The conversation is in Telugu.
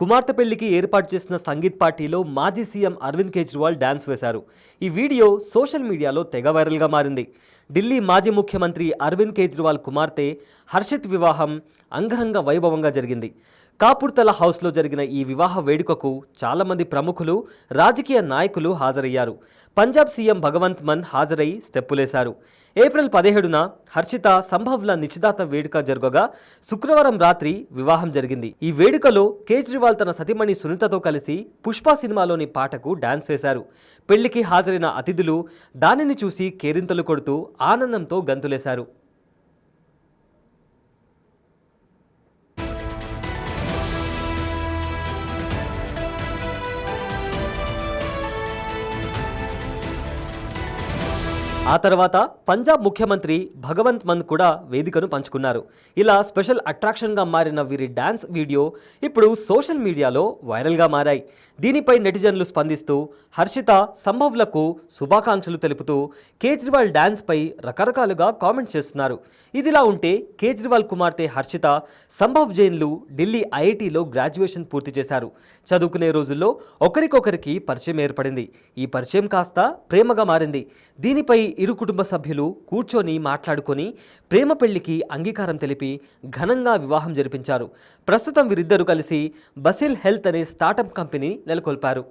కుమార్తె పెళ్లికి ఏర్పాటు చేసిన సంగీత్ పార్టీలో మాజీ సీఎం అరవింద్ కేజ్రీవాల్ డాన్స్ వేశారు. ఈ వీడియో సోషల్ మీడియాలో తెగ వైరల్గా మారింది. ఢిల్లీ మాజీ ముఖ్యమంత్రి అరవింద్ కేజ్రీవాల్ కుమార్తె హర్షిత్ వివాహం అంగరంగ వైభవంగా జరిగింది. కాపుర్తల హౌస్లో జరిగిన ఈ వివాహ వేడుకకు చాలామంది ప్రముఖులు, రాజకీయ నాయకులు హాజరయ్యారు. పంజాబ్ సీఎం భగవంత్ మాన్ హాజరై స్టెప్పులేశారు. ఏప్రిల్ 17న హర్షిత సంభవ్ల నిశ్చితార్థ వేడుక జరగగా శుక్రవారం రాత్రి వివాహం జరిగింది. ఈ వేడుకలో కేజ్రీవాల్ తన సతీమణి సునీతతో కలిసి పుష్ప సినిమాలోని పాటకు డాన్స్ వేశారు. పెళ్లికి హాజరైన అతిథులు దానిని చూసి కేరింతలు కొడుతూ ఆనందంతో గంతులేశారు. ఆ తర్వాత పంజాబ్ ముఖ్యమంత్రి భగవంత్ మాన్ కూడా వేదికను పంచుకున్నారు. ఇలా స్పెషల్ అట్రాక్షన్గా మారిన వీరి డాన్స్ వీడియో ఇప్పుడు సోషల్ మీడియాలో వైరల్గా మారాయి. దీనిపై నెటిజన్లు స్పందిస్తూ హర్షిత, సంభవ్లకు శుభాకాంక్షలు తెలుపుతూ కేజ్రీవాల్ డాన్స్పై రకరకాలుగా కామెంట్స్ చేస్తున్నారు. ఇదిలా ఉంటే కేజ్రీవాల్ కుమార్తె హర్షిత, సంభవ్ జైన్లు ఢిల్లీ ఐఐటీలో గ్రాడ్యుయేషన్ పూర్తి చేశారు. చదువుకునే రోజుల్లో ఒకరికొకరికి పరిచయం ఏర్పడింది. ఈ పరిచయం కాస్త ప్రేమగా మారింది. దీనిపై ఇరు కుటుంబ సభ్యులు కూర్చొని మాట్లాడుకొని ప్రేమ పెళ్లికి అంగీకారం తెలిపి ఘనంగా వివాహం జరిపించారు. ప్రస్తుతం వీరిద్దరూ కలిసి బసిల్ హెల్త్ అనే స్టార్టప్ కంపెనీ నెలకొల్పారు.